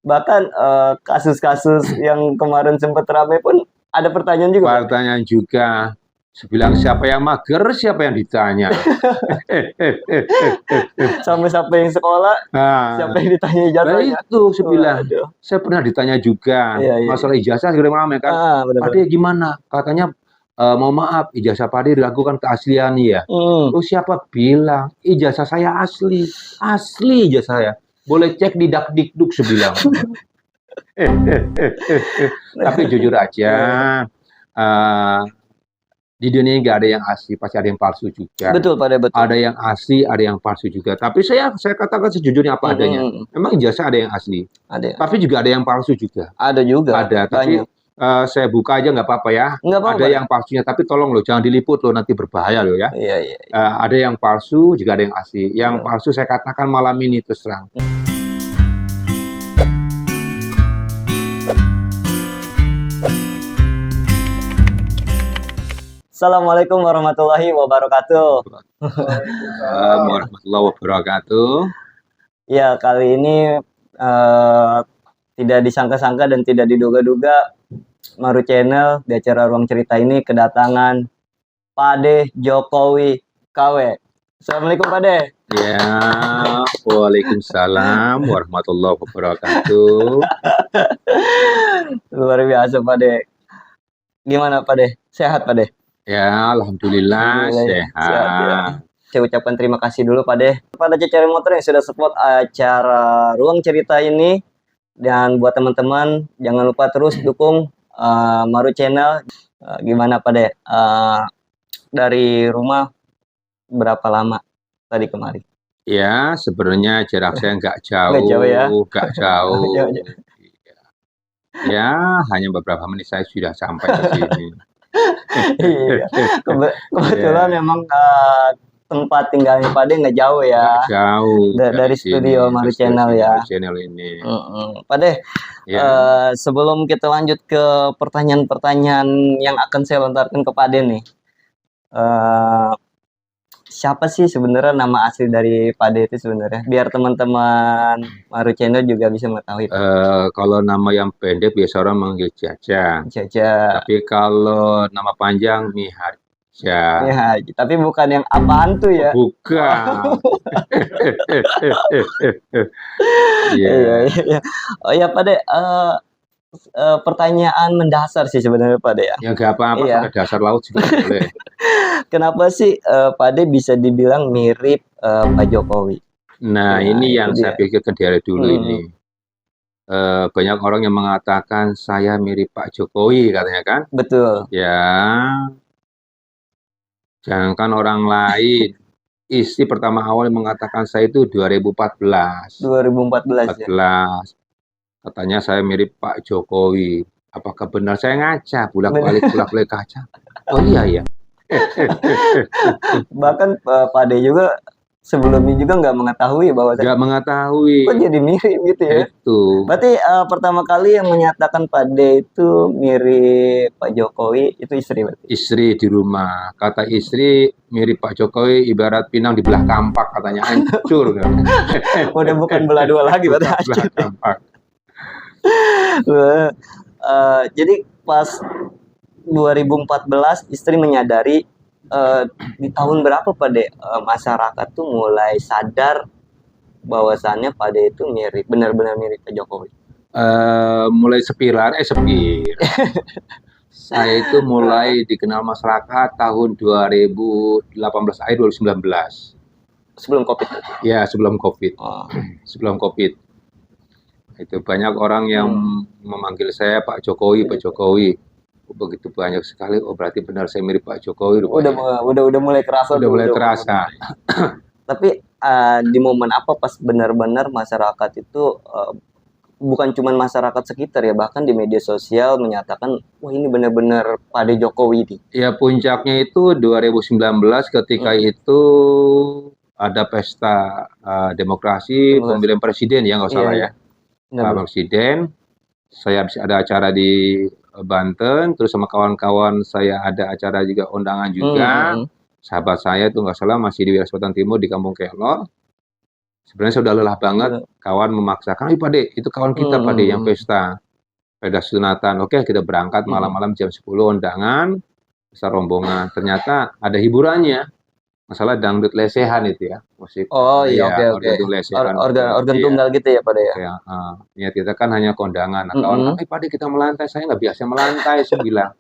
Bahkan kasus-kasus yang kemarin sempat ramai pun ada pertanyaan juga, Pak. Pertanyaan juga. Sebilang siapa yang mager, siapa yang ditanya. Sampai yang sekolah, siapa Nah, yang ditanya nah ijazahnya? itu sebilang. Waduh. Saya pernah ditanya juga Iya, iya, iya. masalah ijazah segala macam kan. Benar-benar. Pade gimana? Katanya mohon maaf, ijazah Pade diragukan keaslian ya. Oh, siapa bilang ijazah saya asli? Asli ijazah saya. Boleh cek di Dakdikduk sebilang. Tapi jujur aja, di dunia ini nggak ada yang asli, pasti ada yang palsu juga. Betul, Pak De, betul. Ada yang asli, ada yang palsu juga. Tapi saya katakan sejujurnya apa adanya. Memang ijazah ada yang asli, Ada. tapi juga ada yang palsu juga. Ada juga. Ada, tapi saya buka aja nggak apa-apa ya. Nggak apa-apa. Ada yang palsunya, tapi tolong loh, jangan diliput loh, nanti berbahaya loh ya. Iya, iya. Ada yang palsu, juga ada yang asli. Yang palsu saya katakan malam ini terus terang. Assalamualaikum warahmatullahi wabarakatuh. Warahmatullahi wabarakatuh. Ya, kali ini tidak disangka-sangka dan tidak diduga-duga Maru Channel di acara Ruang Cerita ini kedatangan Pade Jokowi KW. Assalamualaikum, Pade. Ya, waalaikumsalam warahmatullahi wabarakatuh. Luar biasa, Pade. Gimana, Pade? Sehat, Pade? Ya, alhamdulillah sehat. Ya. Saya ucapkan terima kasih dulu, Pade, kepada Cecere Motor yang sudah support acara Ruang Cerita ini. Dan buat teman-teman, jangan lupa terus dukung Maru Channel. Gimana, Pade? Dari rumah berapa lama tadi kemari? Ya, sebenarnya jarak saya nggak jauh. Nggak jauh ya? Nggak jauh. Jauh. Ya, hanya beberapa menit saya sudah sampai ke sini. Iya. Kebetulan memang tempat tinggalnya Pade nggak jauh ya. Nggak jauh. Dari studio Maru Channel ya. Maru Channel ini. Pade, sebelum kita lanjut ke pertanyaan-pertanyaan yang akan saya lontarkan ke Pade nih. Siapa sih sebenarnya nama asli dari Pade itu sebenarnya? Biar teman-teman Maru Channel juga bisa mengetahui. Kalau nama yang pendek biasa orang manggil Caca. Caca. Tapi kalau nama panjang Miharja. Ya, tapi bukan yang apaan tuh ya? Bukan. Iya. Oh ya, Pade. Pertanyaan mendasar sih sebenarnya, Pade ya. Ya nggak apa-apa, sampai dasar laut juga boleh. Kenapa sih Pade bisa dibilang mirip Pak Jokowi? Nah, ini yang saya pikirkan dari dulu ini. Banyak orang yang mengatakan saya mirip Pak Jokowi katanya kan? Betul. Ya, jangankan orang lain. Istri pertama awal mengatakan saya itu 2014. 2014 ya? Katanya saya mirip Pak Jokowi. Apakah benar saya ngaca? Bolak-balik kaca. Oh iya ya. Bahkan Pade juga sebelumnya juga nggak mengetahui bahwa nggak mengetahui. Kok jadi mirip gitu ya? Itu. Berarti pertama kali yang menyatakan Pade itu mirip Pak Jokowi itu istri berarti? Istri di rumah. Kata istri mirip Pak Jokowi ibarat pinang dibelah kampak katanya hancur. Udah bukan belah dua lagi berarti hancur. Kampak. Jadi pas 2014 istri menyadari di tahun berapa Pade masyarakat tuh mulai sadar bahwasannya Pade itu mirip, benar-benar mirip Pak Jokowi. Mulai sepir. Saya itu mulai dikenal masyarakat tahun 2018 akhir 2019. Sebelum Covid. Ya, sebelum Covid. Sebelum Covid. Itu banyak orang yang memanggil saya Pak Jokowi, Pak Jokowi. Begitu banyak sekali. Oh, berarti benar saya mirip Pak Jokowi. Udah mulai kerasa. Tapi di momen apa pas benar-benar masyarakat itu bukan cuma masyarakat sekitar ya, bahkan di media sosial menyatakan wah ini benar-benar Pade Jokowi nih. Ya, puncaknya itu 2019 ketika itu ada pesta demokrasi pemilihan presiden ya, nggak salah ya. Pak Presiden, saya habis ada acara di Banten, terus sama kawan-kawan saya ada acara juga, undangan juga. Sahabat saya itu nggak salah masih di wilayah Selatan Timur di Kampung Kelor. Sebenarnya saya udah lelah banget, kawan memaksakan, "Ayo Pade, itu kawan kita Pade yang pesta sunatan." Oke, kita berangkat malam-malam jam 10 undangan, besar rombongan. Ternyata ada hiburannya, masalah dangdut lesehan itu ya, musik. Oh iya, Iya, oke. organ lesehan. Organ Iya, tunggal gitu ya Pade ya? ya, niat kita kan hanya kondangan. Nah, kawan, Pade kita melantai, saya nggak biasa melantai, saya bilang.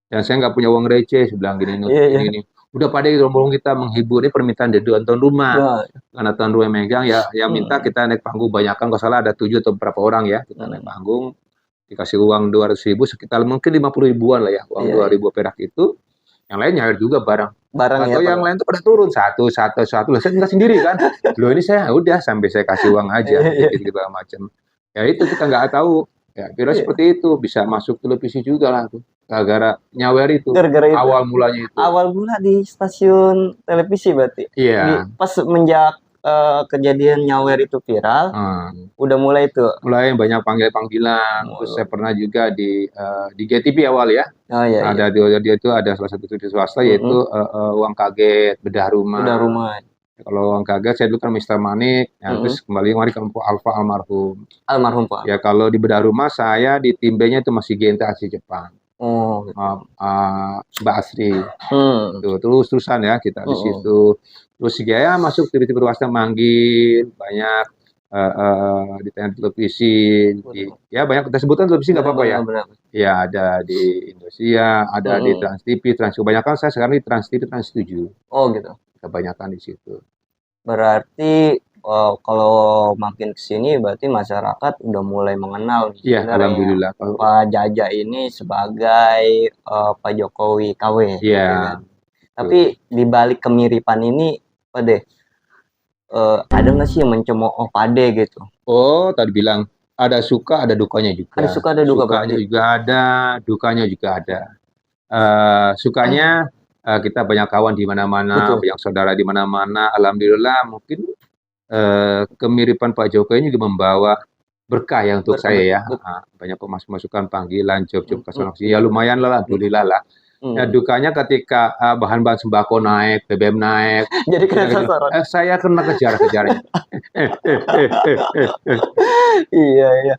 Dan saya nggak punya uang receh, saya bilang gini, Iya, iya. gini. Udah Pade, rombongan kita menghibur, ini permintaan dari tuan rumah. Nah, Karena tuan rumah yang megang ya, yang minta kita naik panggung banyak kan, kalau salah ada 7 atau berapa orang ya, kita naik panggung, dikasih uang 200.000, sekitar mungkin 50 ribuan lah ya, uang Iya, 2.000 perak itu. Yang lain nyawer juga barang. barang ya Atau yang Pak? lain tuh pada turun satu, lah saya nggak sendiri kan. Loh ini saya udah sampai saya kasih uang aja, Iya, gitu segala macam. Ya itu kita nggak tahu. Ya kira seperti itu, bisa masuk televisi juga lah tuh. Gara-gara nyawer itu. Gara-gara itu. Awal mulanya itu. Awal mula di stasiun televisi berarti. Iya. Pas semenjak kejadian nyawer itu viral, udah mulai itu. Mulai banyak panggilan. Terus saya pernah juga di GTV awal ya. Oh iya. Ada dia itu ada salah satu TV swasta yaitu Uang Kaget, Bedah Rumah. Bedah Rumah. Kalau Uang Kaget saya dulu kan Mister Manik, ya, terus kembali ke Alfa almarhum. Almarhum Pak. Ya kalau di Bedah Rumah saya di tim B-nya itu masih Gente Asli Jepang. Oh. Gitu. Mbak Asri. Tuh, terus-terusan ya kita di situ. Terus ya masuk TV-TV swasta manggil banyak di televisi, ya banyak kita sebutkan televisi nggak apa-apa ya. Ya ada di Indonesia, ada di Trans TV, kebanyakan saya sekarang di Trans TV, Trans 7. Oh gitu. Kebanyakan di situ. Berarti kalau makin kesini berarti masyarakat udah mulai mengenal Iya, alhamdulillah. Pak Jaja ini sebagai Pak Jokowi KW. Iya. Tapi di balik kemiripan ini, Pak De, ada nggak sih yang mencemooh Pade gitu? Oh, tadi bilang ada suka, ada dukanya juga. Ada suka, ada duka. Sukanya juga ada, dukanya juga ada. Sukanya kita banyak kawan di mana-mana, banyak saudara di mana-mana. Alhamdulillah, mungkin kemiripan Pak Jokowi ini juga membawa berkah ya untuk saya ya. Banyak pemasukan panggilan, job-job kasih. Ya lumayan lah, alhamdulillah lah. Ya, dukanya ketika bahan-bahan sembako naik, BBM naik. Jadi kena sasaran. Saya kena kejar-kejarnya. Iya.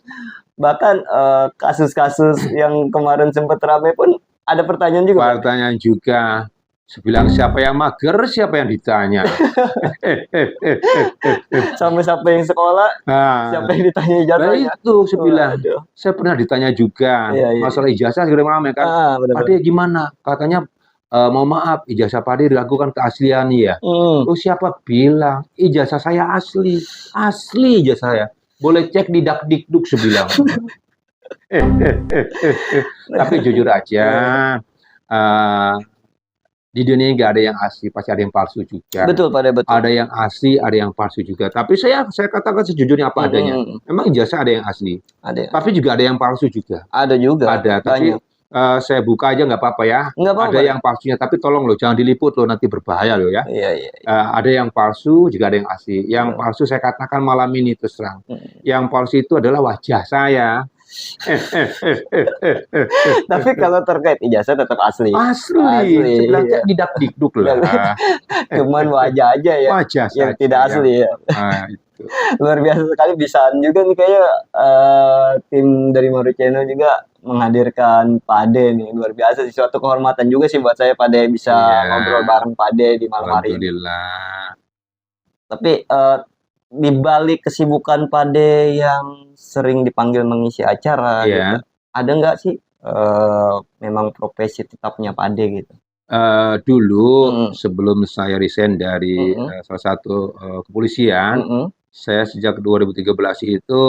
Bahkan kasus-kasus yang kemarin sempat ramai pun ada pertanyaan juga. Pertanyaan juga. Bilang siapa yang mager, siapa yang ditanya. Sampai siapa yang sekolah, siapa yang ditanya ijazahnya. Nah itu saya bilang, saya pernah ditanya juga masalah ijazah segala macam kan. Pade gimana? Katanya mau maaf, ijazah Pade dilakukan keaslian ya. Oh siapa bilang ijazah saya asli ijazah saya. Boleh cek di Dakdikduk sebilang. Tapi jujur aja. Di dunia nggak ada yang asli, pasti ada yang palsu juga. Betul, Pak, betul. Ada yang asli, ada yang palsu juga. Tapi saya katakan sejujurnya apa adanya. Memang ijazah ada yang asli, tapi juga ada yang palsu juga. Ada juga. Ada, tapi saya buka aja nggak apa-apa ya. Nggak apa-apa. Ada yang palsunya, tapi tolong loh, jangan diliput loh, nanti berbahaya loh ya. Iya. Ada yang palsu, juga ada yang asli. Yang palsu saya katakan malam ini terus terang. Yang palsu itu adalah wajah saya. Tapi kalau terkait ijazah tetap asli. Asli. Sebenarnya di Dakdikduk lah. Cuman wajah aja ya. Wajah yang tidak asli ya. Itu. Luar biasa sekali, bisaan juga nih kayaknya tim dari Maru Channel juga menghadirkan Pade nih. Luar biasa sih, suatu kehormatan juga sih buat saya Pade bisa ngobrol bareng Pade di malam hari ini. Alhamdulillah. Tapi di balik kesibukan Pade yang sering dipanggil mengisi acara, gitu, ada nggak sih memang profesi tetapnya Pade gitu? Dulu sebelum saya resign dari salah satu kepolisian, saya sejak 2013 itu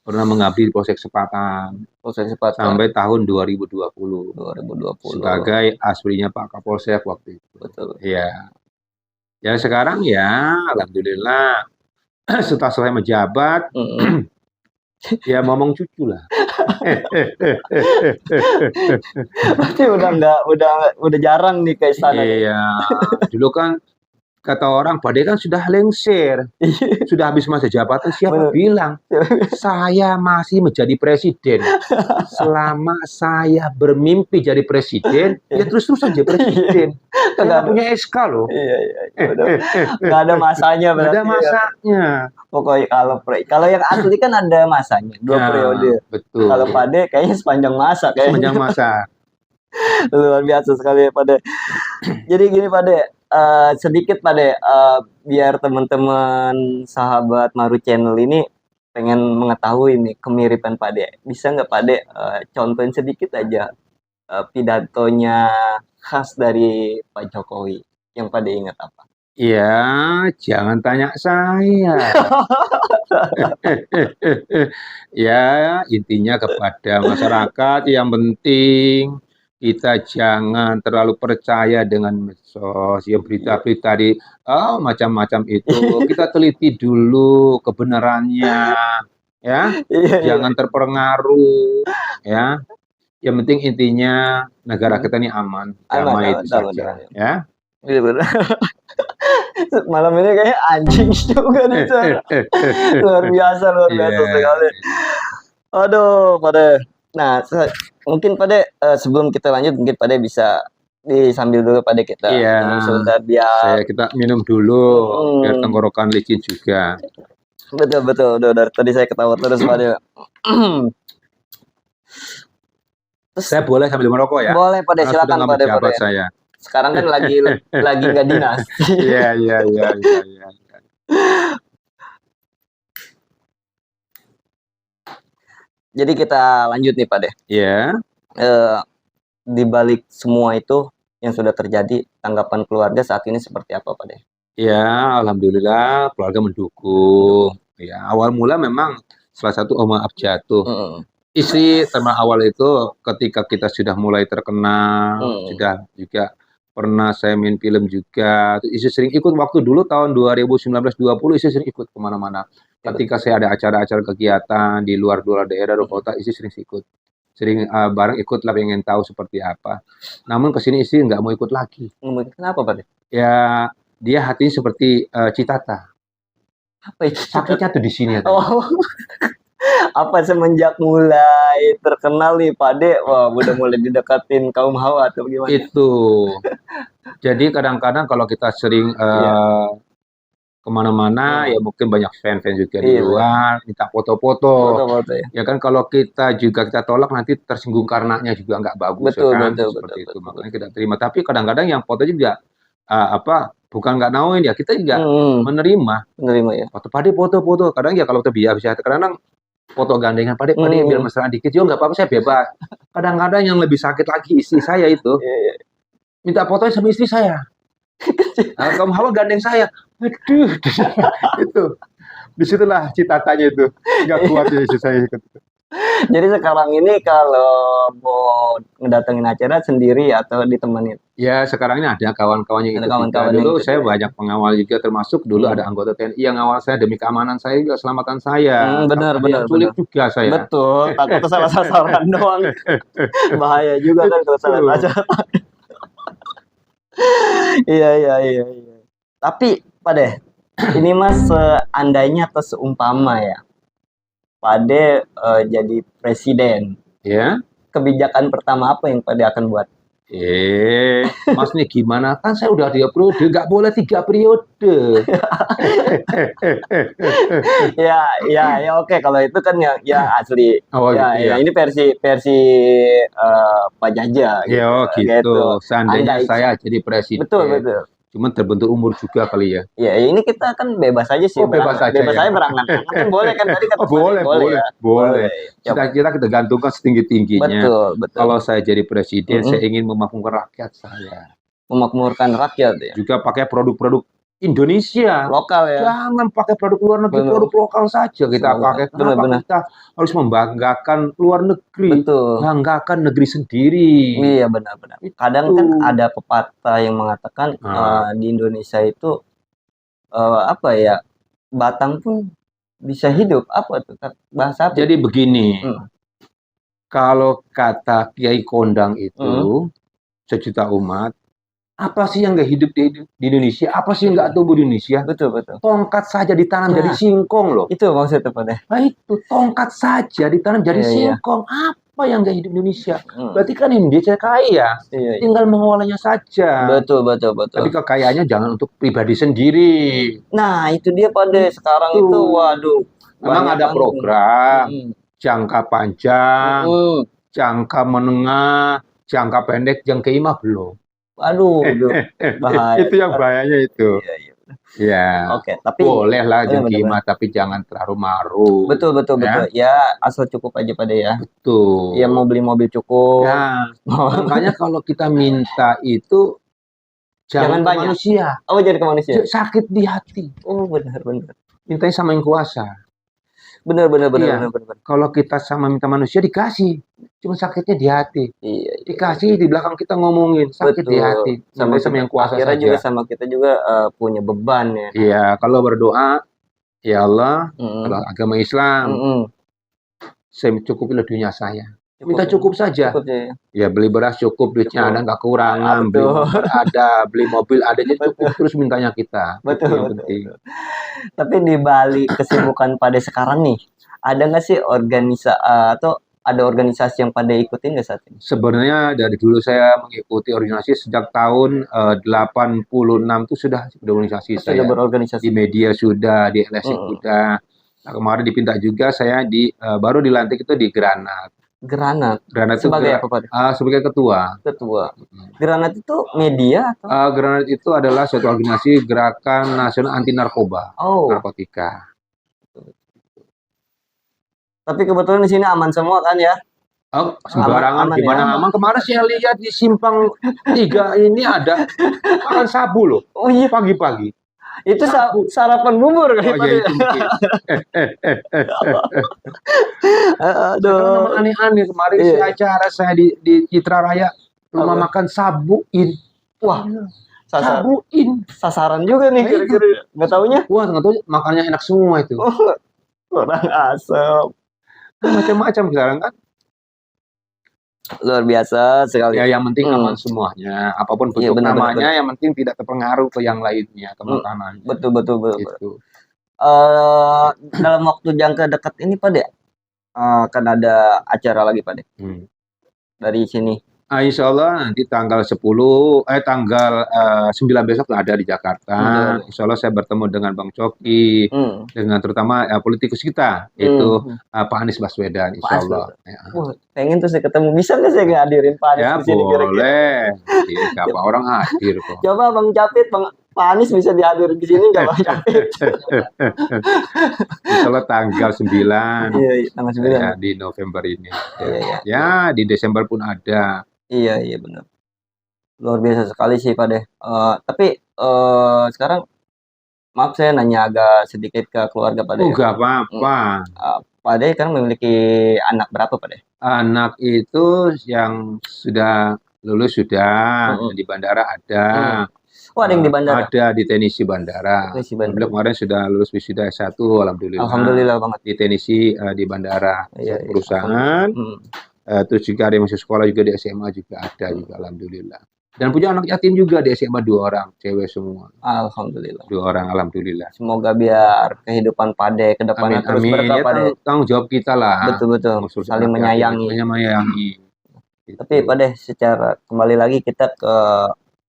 pernah mengabdi di Polsek Sepatan. Sampai tahun 2020. Sebagai aslinya Pak Kapolsek waktu itu. Betul. Ya. Ya sekarang ya alhamdulillah setelah saya menjabat ya ngomong cucu lah. Berarti udah jarang nih ke istana. Iya. Dulu kan kata orang, Pak De kan sudah lengser, sudah habis masa jabatan. Siapa Bener. bilang? Saya masih menjadi presiden. Selama saya bermimpi jadi presiden, ya terus-terus saja presiden. Saya Nggak nggak ada. punya SK loh. Iya, bener. Nggak ada masanya Nggak ada berarti ya. masanya. Pokoknya kalau yang asli kan ada masanya, 2 Ya, periode. betul. Kalau Pak De kayaknya sepanjang masa kayaknya. Semenjak masa. Luar biasa sekali Pak De. Jadi gini Pak De, sedikit Pak De, biar teman-teman sahabat Maru Channel ini pengen mengetahui nih kemiripan Pak De. Bisa nggak Pak De contohin sedikit aja pidatonya khas dari Pak Jokowi yang Pak De ingat apa? Ya, jangan tanya saya. Ya, intinya kepada masyarakat yang penting kita jangan terlalu percaya dengan medsos, ya berita-berita di macam-macam itu. Kita teliti dulu kebenarannya, ya. Iya, Jangan terpengaruh, ya. Yang penting intinya negara kita ini aman, damai itu saja, ya. Iya benar. Malam ini kayak anjing juga nih Sar. Luar biasa sekali. Aduh, Pak De. Nah, mungkin Pak De sebelum kita lanjut mungkin Pak De bisa disambil dulu Pak De kita Iya. minum sebentar biar Kita minum dulu biar tenggorokan licin juga. betul. Udah dari tadi saya ketawa terus Pak De. Terus, saya boleh sambil merokok ya? Boleh Pak De, silakan Pak De. Saya. Sekarang kan lagi nggak dinas. Iya. Jadi kita lanjut nih Pak De. Iya. Di balik semua itu yang sudah terjadi, tanggapan keluarga saat ini seperti apa Pak De? Ya, alhamdulillah keluarga mendukung. Ya, awal mula memang salah satu maaf jatuh. Istri teman awal itu ketika kita sudah mulai terkenal, sudah juga pernah saya main film juga. Istri sering ikut waktu dulu tahun 2019-20, istri sering ikut kemana-mana. Ketika saya ada acara-acara kegiatan di luar daerah, luar kota, istri sering ikut. Sering bareng ikut lah, pengen tahu seperti apa. Namun kesini istri nggak mau ikut lagi. Kenapa Pak? Ya, dia hatinya seperti Citata. Apa itu? Sakitnya tuh di sini. Oh, apa semenjak mulai terkenal nih Pak De, wah udah mulai didekatin kaum hawa atau gimana? Itu. Jadi kadang-kadang kalau kita sering kemana-mana, ya mungkin banyak fan-fan juga di luar, minta foto-foto. Ya kan kalau kita tolak nanti tersinggung karenanya juga nggak bagus. Betul. Seperti itu. Makanya kita terima. Tapi kadang-kadang yang foto juga bukan nggak nauin ya, kita juga menerima ya. Foto Pak De, foto. Kadang ya kalau terbiasa, kadang foto gandengan Pak De biar mesra dikit, yo nggak apa-apa, saya bebas. Kadang-kadang yang lebih sakit lagi istri saya itu, minta fotonya sama istri saya. Kamu hawa gandeng saya, aduh, itu, disitulah citatanya itu, nggak kuat ya istri saya. Jadi sekarang ini kalau mau ngedatengin acara sendiri atau ditemenin? Ya sekarang ini ada kawan-kawannya itu. Dulu saya banyak pengawal juga, termasuk dulu ada anggota TNI yang ngawal saya demi keamanan saya juga, keselamatan saya. Benar. Sulit juga saya. Betul, takut salah sasaran doang. Bahaya juga kan kalau salah sasaran. Iya. Tapi Pak De, ini Mas seandainya atau seumpama ya, Pak De jadi presiden. Ya. Kebijakan pertama apa yang Pak De akan buat? Mas nih gimana? Kan saya udah 2 periode, nggak boleh 3 periode. ya oke, kalau itu kan ya asli. Ya ini versi Pak Jaja. Gitu. Seandainya saya jadi presiden. Betul. Cuman terbentur umur juga kali ya. Ya ini kita kan bebas aja sih. Bebas aja berangan-angan. Boleh kan tadi kata boleh. Cita-cita kita gantungkan setinggi-tingginya. Betul. Kalau saya jadi presiden, saya ingin memakmurkan rakyat saya. Memakmurkan rakyat ya. Juga pakai produk-produk Indonesia. Lokal ya. Jangan pakai produk luar negeri, produk lokal saja kita pakai. Kenapa kita harus membanggakan luar negeri? Betul. Banggakan negeri sendiri. Iya benar. Kadang kan ada pepatah yang mengatakan di Indonesia itu batang pun bisa hidup. Apa tuh bahasa apa? Jadi begini, kalau kata Kiai Kondang itu 1 juta umat, Apa sih yang nggak hidup di Indonesia? Apa sih yang nggak tumbuh di Indonesia? Betul, betul. Tongkat saja ditanam Nah, jadi singkong loh. Itu maksudnya Pak deh. Nah itu, tongkat saja ditanam jadi Iya, iya. singkong. Apa yang nggak hidup di Indonesia? Hmm. Berarti kan Indonesia kaya. Iya, iya. Tinggal mengolahnya saja. Betul, betul, betul. Tapi kekayaannya jangan untuk pribadi sendiri. Nah, itu dia Pak deh. Sekarang Itu. itu, waduh, Memang banyak ada banget. program Mm-mm. jangka panjang, Mm-mm. jangka menengah, jangka pendek, jangka imah belum. Aduh, bahaya. Itu yang bahayanya itu. Iya, iya. Ya, Oke, tapi bolehlah jangka benar-benar. imah, tapi jangan terlalu maru. Betul, betul, Ya. betul. Ya, asal cukup aja Pak deh ya. Betul. Ya mau beli mobil cukup. Ya, makanya kalau kita minta itu Jangan jangan ke banyak. manusia, Oh, jadi ke manusia. sakit di hati. Oh, benar, benar. Mintanya sama yang kuasa. Benar, benar, benar, Iya. benar, benar. Kalau kita sama minta manusia dikasih, cuma sakitnya di hati. Iya, iya. Dikasih di belakang kita ngomongin sakit di hati. Sama Sama yang kuasa akhirnya saja. juga sama kita juga punya beban ya. Iya, kalau berdoa, ya Allah, Mm-mm. kalau agama Islam, Mm-mm. saya cukupilah dunia saya. Minta cukup saja. Cukup ya. Ya beli beras cukup, duitnya Cukup. ada nggak kekurangan, Ah, beli betul. motor ada, beli mobil ada, jadi cukup terus mintanya kita. Betul, Itu yang betul, penting. betul. Tapi di balik kesibukan pada sekarang nih, ada nggak sih atau ada organisasi yang pada ikutin nggak saat ini? Sebenarnya dari dulu saya mengikuti organisasi sejak tahun 86 itu sudah organisasi Sudah saya. berorganisasi. Di media sudah, di LSM sudah. Nah, kemarin dipinta juga saya baru dilantik itu di Granat. Granat. Granat itu Sebagai apa Pak? sebagai ketua. Ketua. Granat itu media atau? Granat itu adalah suatu organisasi gerakan nasional anti narkoba, Oh. narkotika. Tapi kebetulan di sini aman semua kan ya? Oh, sembarangan Aman, gimana ya? aman? Kemarin saya lihat di simpang 3 ini ada makan sabu loh. Oh iya, Pagi-pagi. itu sarapan bubur kali Oh Pak. ya itu mungkin. Aduh. Memang aneh-aneh. Kemarin Iya. acara saya di Citra Raya, rumah Apa? makan sabuin. Wah, Sabuin. sasaran juga nih Nah, kira-kira. Nggak taunya? Wah, nggak tahu makannya enak semua itu. Oh, kurang asam. Macam-macam sekarang kan. Luar biasa sekali. Ya, yang penting aman semuanya. Apapun Iya, bentuk benar, namanya, benar. yang penting tidak terpengaruh ke yang lainnya, ke makanan. Betul, betul, betul. Gitu. Dalam waktu jangka dekat ini Pak Dek, akan ada acara lagi Pak Dek dari sini. Insya Allah nanti tanggal 9 besok ada di Jakarta. Insya Allah saya bertemu dengan Bang Coki, dengan terutama politikus kita, yaitu Pak Anies Baswedan, Insya Allah. Ya. Pengen tuh saya ketemu, bisa nggak saya ngadirin Pak Anies Ya di sini kira-kira? boleh, siapa orang hadir kok. Coba Bang Capit, Pak Anies bisa dihadirin di sini nggak Bang Capit? Insya Allah tanggal 9, iya, tanggal 9. Ya, di November ini. Iya. Ya, di Desember pun ada. Iya, benar. Luar biasa sekali sih Pak Deh. Tapi sekarang maaf saya nanya agak sedikit ke keluarga Pak Deh. Enggak apa-apa. Pak Deh kan memiliki anak berapa Pak Deh? Anak itu yang sudah lulus sudah, di bandara ada. Oh, ada yang di bandara? Ada di teknisi bandara. Alhamdulillah kemarin sudah lulus wisuda S1, alhamdulillah. Alhamdulillah banget. Di teknisi di bandara, perusahaan. Terus juga ada yang masuk sekolah juga di SMA juga ada juga, alhamdulillah. Dan punya anak yatim juga di SMA 2 orang, cewek semua. Alhamdulillah. 2 orang, alhamdulillah. Semoga biar kehidupan Pade ke depannya terus berkah ya, Pade. Tanggung jawab kita lah. Betul. Saling menyayangi. Gitu. Tapi Pade, secara kembali lagi kita ke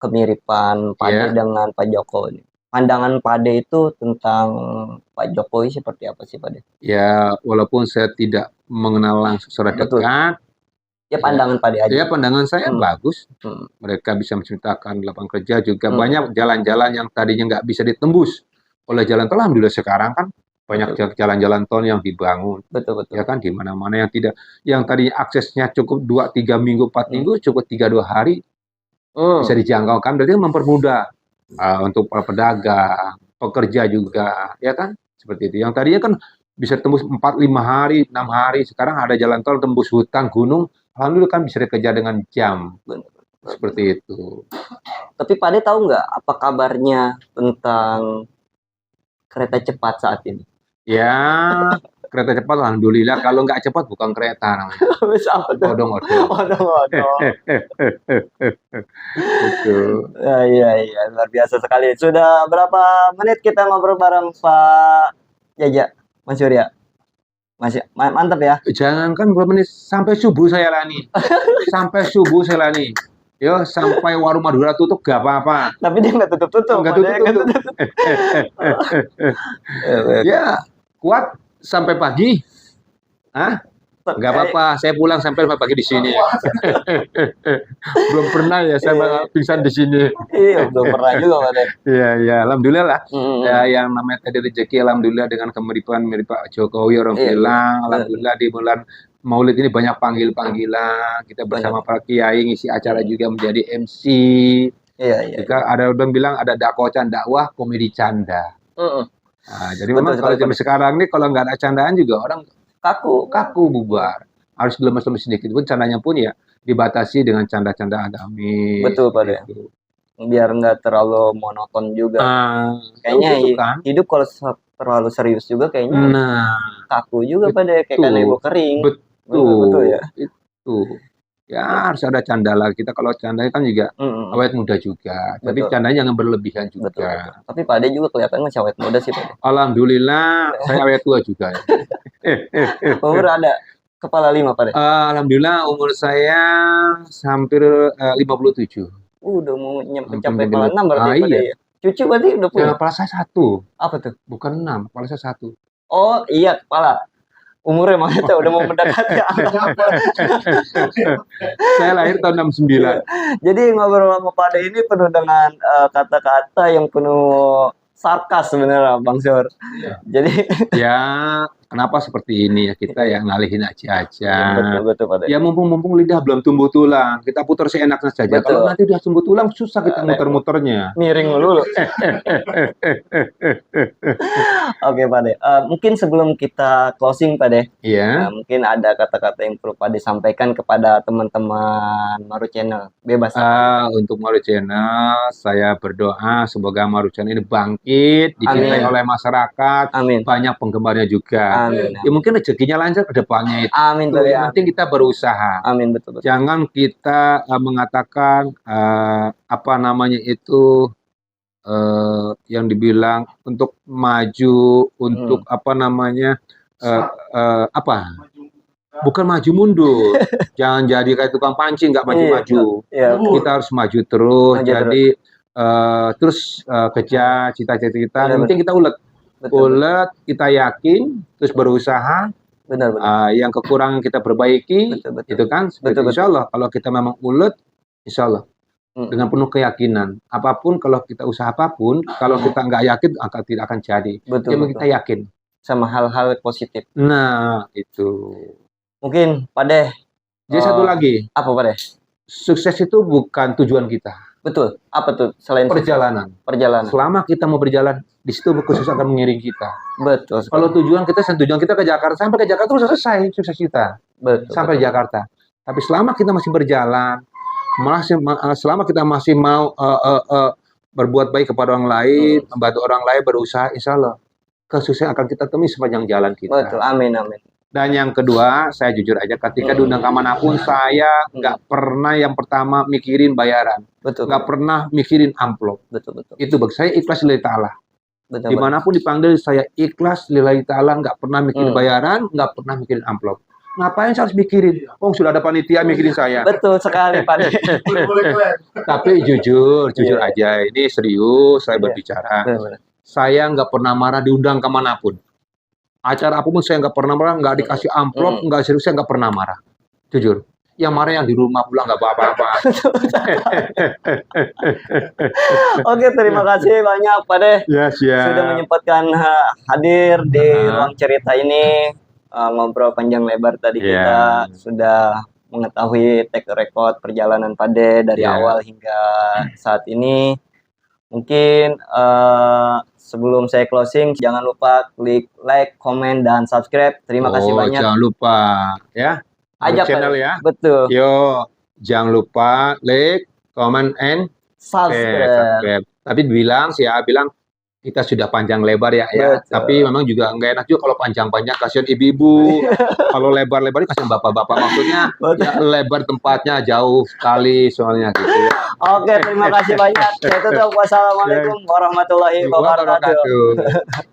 kemiripan Pade dengan Pak Jokowi. Pandangan Pade itu tentang Pak Jokowi seperti apa sih Pade? Ya, walaupun saya tidak mengenal langsung secara dekat. Ya pandangan Pade aja. Ya pandangan saya bagus. Mereka bisa menciptakan lapangan kerja juga. Banyak jalan-jalan yang tadinya nggak bisa ditembus oleh jalan tol. Alhamdulillah sekarang kan banyak jalan-jalan tol yang dibangun. Betul. Ya kan, di mana-mana yang tadinya aksesnya cukup 2-3 minggu, 4 minggu, cukup 3-2 hari bisa dijangkau kan. Berarti mempermudah untuk para pedagang, pekerja juga, ya kan? Seperti itu. Yang tadinya kan bisa tembus 4-5 hari, 6 hari. Sekarang ada jalan tol tembus hutan, gunung. Alhamdulillah kan bisa dikejar dengan jam. Seperti itu. Tapi Pak Ade tahu nggak apa kabarnya tentang kereta cepat saat ini? Ya, Kereta cepat alhamdulillah, kalau nggak cepat bukan kereta namanya. Bisa apa tuh? Odong-odong. Odong-odong. Itu. Ya, iya, iya, luar biasa sekali. Sudah berapa menit kita ngobrol bareng Pak Jaja, Mas Surya? Masih mantap ya? Jangankan berapa menit, sampai subuh saya lani. Sampai subuh saya lani. Yo, sampai warung Madura tutup gak apa-apa. Tapi dia nggak tutup-tutup. Nggak Pak, dia nggak tutup-tutup. Ya, kuat sampai pagi. Hah? Nggak apa-apa, saya pulang sampai pagi di sini. Belum pernah ya saya pingsan di sini. Iya, belum pernah juga Pak. Iya, ya, alhamdulillah lah. Mm. Ya, yang namanya tadi rezeki, alhamdulillah dengan kemiripan mirip Pak Jokowi orang Iya, bilang, alhamdulillah di bulan Maulid ini banyak panggil-panggilan. Kita bersama para kiai ngisi acara juga menjadi MC. Iya, iya. Jika ada orang bilang ada dakwah dakwah komedi canda. Nah, jadi memang kalau zaman sekarang nih kalau nggak ada candaan juga orang kaku bubar. Harus lemes-lemes sedikit pun candanya pun ya dibatasi dengan canda-canda agamis. Betul Pak. Gitu. Biar nggak terlalu monoton juga. Kayaknya kan? hidup kalau terlalu serius juga kayaknya kaku juga Pak, kayak kanebo kering. Betul ya. Itu. Ya harus ada canda lah. Kita kalau canda kan juga awet muda juga. Tapi candanya jangan berlebihan juga. Betul. Tapi Pak Ade juga kelihatan masih awet muda sih Pak. Alhamdulillah saya awet tua juga. Umur ada kepala 5 Pak Ade? Alhamdulillah umur saya hampir 57. Udah mau mencapai kepala 6 berarti Pak Ade ya? Cucu berarti udah punya? Kepala saya 1. Apa tuh? Bukan 6, kepala saya 1. Oh iya, kepala. Umurnya mana tuh udah mau mendekati Saya lahir tahun 69. Jadi ngobrol sama Pak Ade ini penuh dengan kata-kata yang penuh sarkas sebenarnya Bang Sur. Jadi ya kenapa seperti ini ya kita ya ngalihin aja. Betul Pak Ade. Ya mumpung lidah belum tumbuh tulang, kita putar seenaknya saja. Kalau nanti udah tumbuh tulang susah kita muter-muternya. Miring dulu. Oke Pak Ade. Mungkin sebelum kita closing Pak Ade, mungkin ada kata-kata yang perlu Pak Ade sampaikan kepada teman-teman Maru Channel. Bebas. Untuk Maru Channel, saya berdoa semoga Maru Channel ini bangkit, dicintai oleh masyarakat, banyak penggemarnya juga. Ya mungkin rezekinya lancar ke depannya itu. Amin. Yang penting kita berusaha. Amin, betul. Jangan kita mengatakan apa namanya itu yang dibilang untuk maju, untuk apa namanya bukan maju mundur. Jangan jadi kayak tukang pancing nggak maju-maju. Kita harus maju terus. Jadi terus kejar cita-cita kita. Yang penting kita ulet, kita yakin, terus berusaha. Benar. Yang kekurangan kita perbaiki, itu kan. Insya Allah kalau kita memang ulet, insya Allah dengan penuh keyakinan. Apapun kalau kita usaha apapun, kalau kita nggak yakin, tidak akan jadi. Yang kita yakin sama hal-hal positif. Nah itu. Mungkin Pak De. Jadi satu lagi. Apa Pak De? Sukses itu bukan tujuan kita. Betul. Apa tuh selain perjalanan? Selama kita mau berjalan, di situ khusus akan mengiring kita. Betul. Kalau tujuan kita ke Jakarta, sampai ke Jakarta terus selesai sukses kita. Betul. Sampai Jakarta. Tapi selama kita masih berjalan, selama kita masih mau berbuat baik kepada orang lain, membantu orang lain, berusaha, insya Allah kesuksesan akan kita temui sepanjang jalan kita. Betul. Amin. Dan yang kedua, saya jujur aja, ketika diundang kemanapun, saya nggak pernah yang pertama mikirin bayaran. Betul. Nggak pernah mikirin amplop. Betul. Itu bagi saya ikhlas lillahi ta'ala. Betul. Dimanapun dipanggil, saya ikhlas lillahi ta'ala, nggak pernah mikirin bayaran, nggak pernah mikirin amplop. Ngapain saya harus mikirin? Sudah ada panitia mikirin saya. Betul sekali, Pak. Tapi jujur aja, ini serius saya berbicara. Saya nggak pernah marah diundang kemanapun. Acara apapun saya nggak pernah marah, nggak dikasih amplop, nggak serius, saya nggak pernah marah. Jujur. Yang marah yang di rumah pulang nggak apa-apa. Oke, terima kasih banyak Pak De. Ya, sudah menyempatkan hadir di ruang cerita ini, ngobrol panjang lebar tadi kita sudah mengetahui take record perjalanan Pak De dari awal hingga saat ini. Mungkin sebelum saya closing, jangan lupa klik like, komen, dan subscribe. Terima kasih banyak. Jangan lupa ya. Ajak channel ya. Betul. Yo, jangan lupa like, comment, and subscribe. Tapi bilang kita sudah panjang lebar ya, ya. Betul. Tapi memang juga nggak enak juga kalau panjang-panjang, kasihan ibu-ibu. Kalau lebar-lebar kasihan bapak-bapak. Maksudnya ya, lebar tempatnya jauh sekali soalnya gitu ya. Oke, terima kasih banyak. Saya tutup. Wassalamualaikum warahmatullahi wabarakatuh.